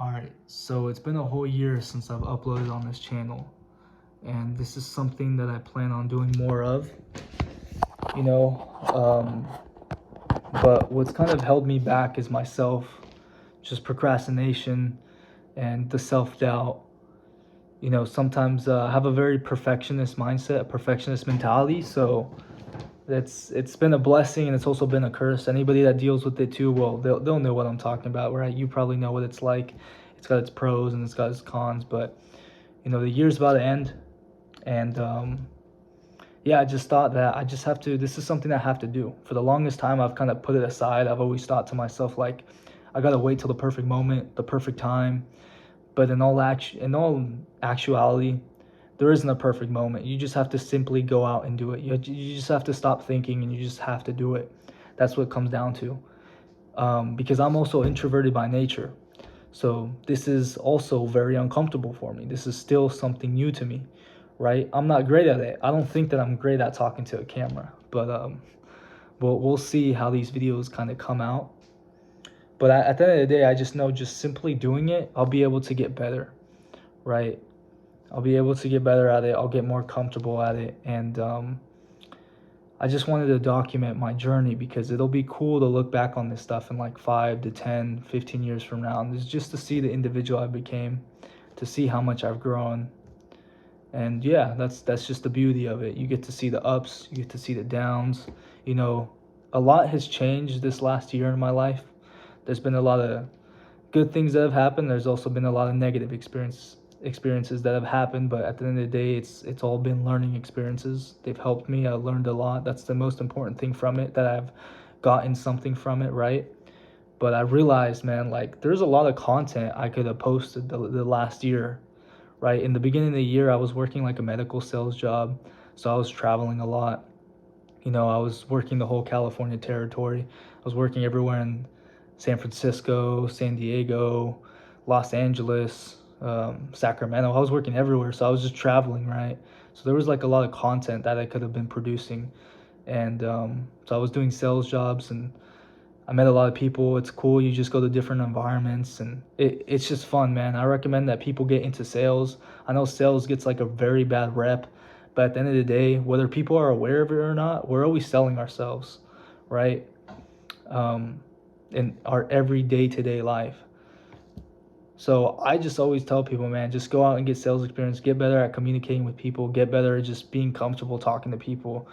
Alright, so it's been a whole year since I've uploaded on this channel, and this is something that I plan on doing more of, you know. But what's kind of held me back is myself, just procrastination and the self-doubt. Sometimes I have a very perfectionist mindset, a perfectionist mentality, so it's been a blessing and it's also been a curse. Anybody that deals with it too, well, they'll know what I'm talking about, right? You probably know what it's like. It's got its pros and it's got its cons, but the year's about to end, and yeah, I just thought that I just have to. This is something I have to do. For the longest time, I've kind of put it aside. I've always thought to myself like, I gotta wait till the perfect moment, the perfect time. But in all actuality, there isn't a perfect moment. You just have to simply go out and do it. You just have to stop thinking and you just have to do it. That's what it comes down to. Because I'm also introverted by nature. So this is also very uncomfortable for me. This is still something new to me, right? I'm not great at it. I don't think that I'm great at talking to a camera, but we'll see how these videos kind of come out. But at the end of the day, I just know just simply doing it, I'll be able to get better, right? I'll be able to get better at it. I'll get more comfortable at it. And I just wanted to document my journey because it'll be cool to look back on this stuff in like 5 to 10, 15 years from now. And it's just to see the individual I became, to see how much I've grown. And yeah, that's just the beauty of it. You get to see the ups, you get to see the downs. A lot has changed this last year in my life. There's been a lot of good things that have happened. There's also been a lot of negative experiences that have happened, but at the end of the day, it's all been learning experiences. They've helped me. I learned a lot. That's the most important thing from it, that I've gotten something from it, right? But I realized, man, like there's a lot of content I could have posted the last year, right? In the beginning of the year, I was working like a medical sales job, so I was traveling a lot. I was working the whole California territory. I was working everywhere in San Francisco, San Diego, Los Angeles, Sacramento. I was working everywhere, so I was just traveling, right? So there was like a lot of content that I could have been producing, and so I was doing sales jobs, and I met a lot of people. It's cool. You just go to different environments, and it's just fun, man. I recommend that people get into sales. I know sales gets like a very bad rep, but at the end of the day, whether people are aware of it or not, we're always selling ourselves, right? In our everyday to-day life. So I just always tell people, man, just go out and get sales experience, get better at communicating with people, get better at just being comfortable talking to people.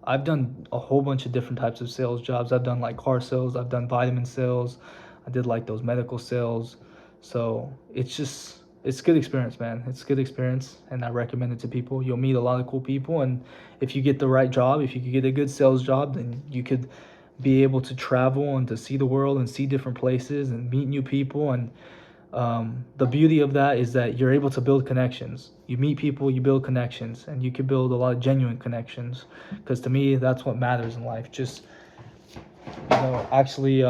I've done a whole bunch of different types of sales jobs. I've done like car sales, I've done vitamin sales, I did like those medical sales. So it's good experience, man. It's good experience, and I recommend it to people. You'll meet a lot of cool people, and if you get the right job, if you could get a good sales job, then you could be able to travel and to see the world and see different places and meet new people. And the beauty of that is that you're able to build connections. You meet people, you build connections, and you can build a lot of genuine connections. Because to me, that's what matters in life. Just actually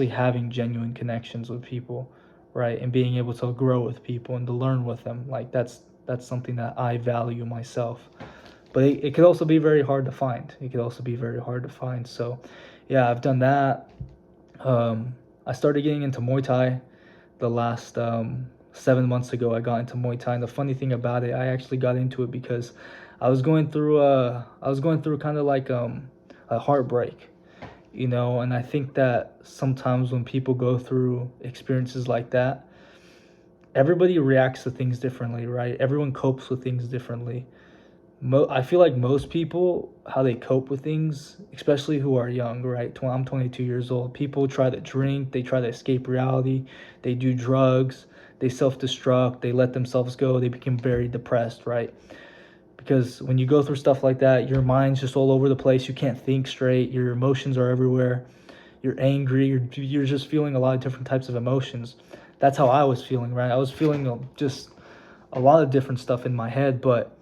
having genuine connections with people, right, and being able to grow with people and to learn with them. Like that's something that I value myself. But it could also be very hard to find. So, yeah, I've done that. I started getting into Muay Thai the last 7 months ago. I got into Muay Thai, and the funny thing about it, I actually got into it because I was going through kind of like a heartbreak, and I think that sometimes when people go through experiences like that, everybody reacts to things differently, right? Everyone copes with things differently. I feel like most people, how they cope with things, especially who are young, right? I'm 22 years old. People try to drink, they try to escape reality, they do drugs, they self-destruct, they let themselves go, they become very depressed, right? Because when you go through stuff like that, your mind's just all over the place. You can't think straight. Your emotions are everywhere. You're angry. You're just feeling a lot of different types of emotions. That's how I was feeling, right? I was feeling just a lot of different stuff in my head, but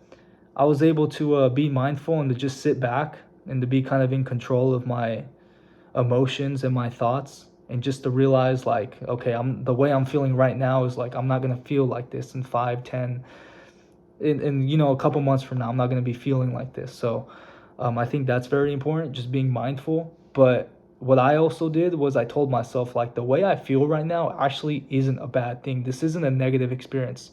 I was able to be mindful and to just sit back and to be kind of in control of my emotions and my thoughts, and just to realize like, okay, the way I'm feeling right now is like I'm not gonna feel like this in 5, 10, in a couple months from now. I'm not gonna be feeling like this. So I think that's very important, just being mindful. But what I also did was I told myself, like, the way I feel right now actually isn't a bad thing. This isn't a negative experience.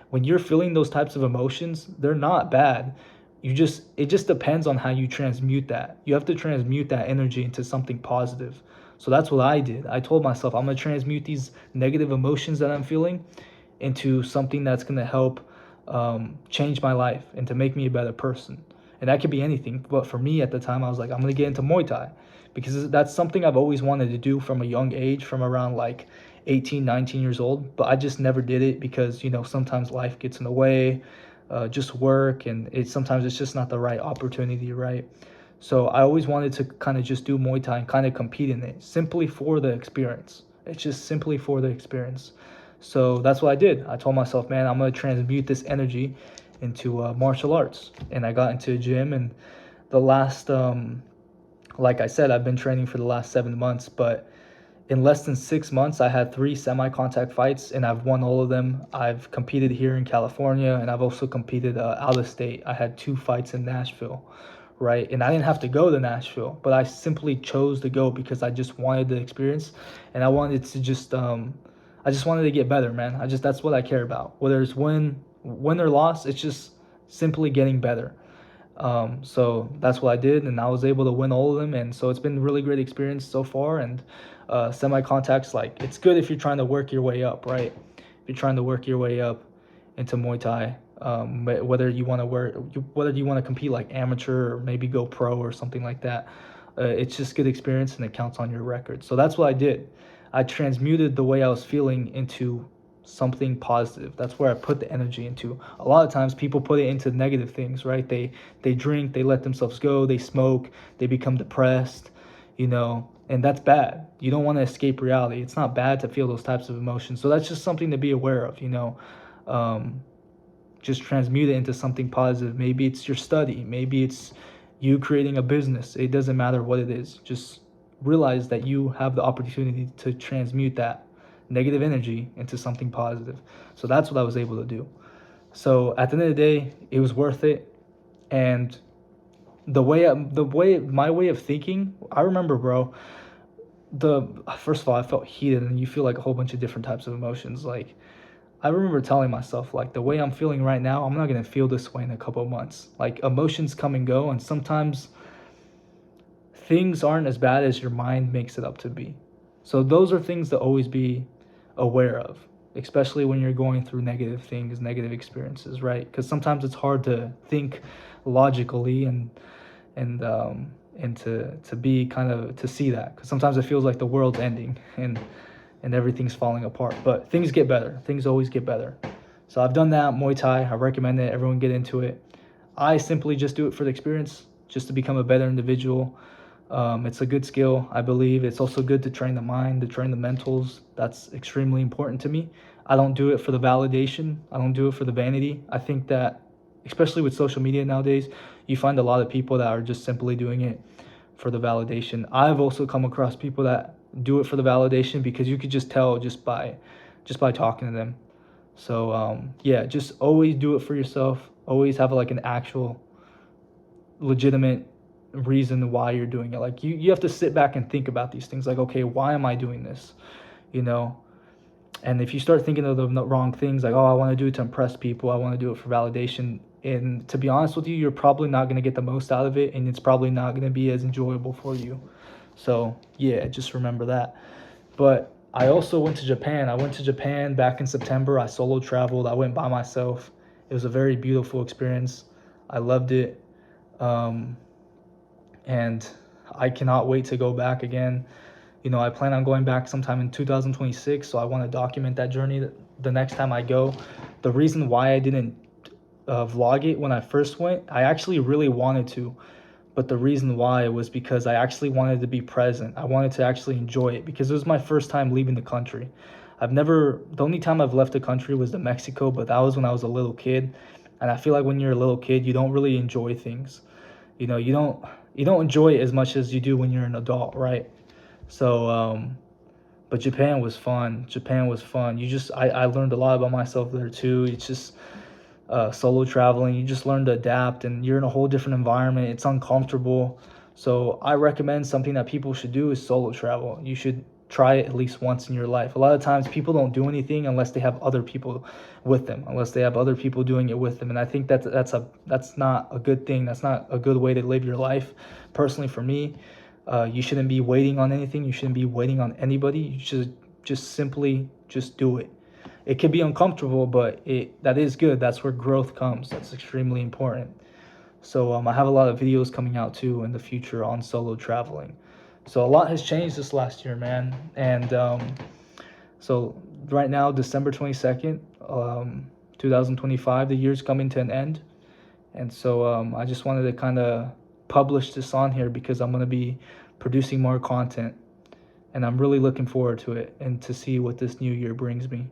When you're feeling those types of emotions, they're not bad. It just depends on how you transmute that. You have to transmute that energy into something positive. So that's what I did. I told myself I'm going to transmute these negative emotions that I'm feeling into something that's going to help change my life and to make me a better person. And that could be anything. But for me at the time, I was like, I'm going to get into Muay Thai because that's something I've always wanted to do from a young age, from around like 18, 19 years old. But I just never did it because, sometimes life gets in the way, just work, and sometimes it's just not the right opportunity, right? So I always wanted to kind of just do Muay Thai and kind of compete in it simply for the experience. It's just simply for the experience. So that's what I did. I told myself, man, I'm going to transmute this energy into martial arts. And I got into a gym, and the last, like I said, I've been training for the last 7 months, but in less than 6 months, I had 3 semi-contact fights, and I've won all of them. I've competed here in California, and I've also competed out of state. I had 2 fights in Nashville, right? And I didn't have to go to Nashville, but I simply chose to go because I just wanted the experience, and I just wanted to get better, man. That's what I care about. Whether it's win or loss, it's just simply getting better. So that's what I did, and I was able to win all of them, and so it's been a really great experience so far. And semi-contacts, like, it's good if you're trying to work your way up, right? If you're trying to work your way up into Muay Thai, whether you want to compete like amateur or maybe go pro or something like that, it's just good experience and it counts on your record. So that's what I did. I transmuted the way I was feeling into something positive. That's where I put the energy into. A lot of times people put it into negative things, right? They drink, they let themselves go, they smoke, they become depressed, and that's bad. You don't want to escape reality. It's not bad to feel those types of emotions. So that's just something to be aware of, just transmute it into something positive. Maybe it's your study, maybe it's you creating a business. It doesn't matter what it is. Just realize that you have the opportunity to transmute that negative energy into something positive. So that's what I was able to do. So at the end of the day, it was worth it. And my way of thinking, I remember, bro, first of all, I felt heated, and you feel like a whole bunch of different types of emotions. Like, I remember telling myself, like, the way I'm feeling right now, I'm not going to feel this way in a couple of months. Like, emotions come and go, and sometimes things aren't as bad as your mind makes it up to be. So those are things to always be aware of, especially when you're going through negative things, negative experiences, right? Because sometimes it's hard to think logically and to be kind of to see that, because sometimes it feels like the world's ending and everything's falling apart. But things get better. Things always get better. So I've done that, Muay Thai. I recommend it. Everyone get into it. I simply just do it for the experience, just to become a better individual. It's a good skill, I believe. It's also good to train the mind, to train the mentals. That's extremely important to me. I don't do it for the validation. I don't do it for the vanity. I think that, especially with social media nowadays, you find a lot of people that are just simply doing it for the validation. I've also come across people that do it for the validation because you could just tell just by talking to them. So yeah, just always do it for yourself. Always have like an actual legitimate reason why you're doing it. Like, you have to sit back and think about these things, like, okay, why am I doing this? And if you start thinking of the wrong things, like, oh, I want to do it to impress people, I want to do it for validation, and to be honest with you, you're probably not going to get the most out of it, and it's probably not going to be as enjoyable for you. So yeah, just remember that. But I also went to Japan. I went to Japan back in September. I solo traveled. I went by myself. It was a very beautiful experience. I loved it. And I cannot wait to go back again. I plan on going back sometime in 2026, so I want to document that journey the next time I go. The reason why I didn't vlog it when I first went, I actually really wanted to, but the reason why was because I actually wanted to be present. I wanted to actually enjoy it because it was my first time leaving the country. The only time I've left the country was to Mexico, but that was when I was a little kid. And I feel like when you're a little kid, you don't really enjoy things. You don't enjoy it as much as you do when you're an adult, right? So, but Japan was fun. I learned a lot about myself there too. It's just solo traveling. You just learn to adapt, and you're in a whole different environment. It's uncomfortable. So I recommend something that people should do is solo travel. You should try it at least once in your life. A lot of times people don't do anything unless they have other people with them, unless they have other people doing it with them. And I think that's not a good thing. That's not a good way to live your life. Personally, for me, you shouldn't be waiting on anything. You shouldn't be waiting on anybody. You should just simply just do it. It can be uncomfortable, but that is good. That's where growth comes. That's extremely important. So I have a lot of videos coming out too in the future on solo traveling. So a lot has changed this last year, man. And so right now, December 22nd, 2025, the year's coming to an end. And so I just wanted to kind of publish this on here because I'm going to be producing more content. And I'm really looking forward to it and to see what this new year brings me.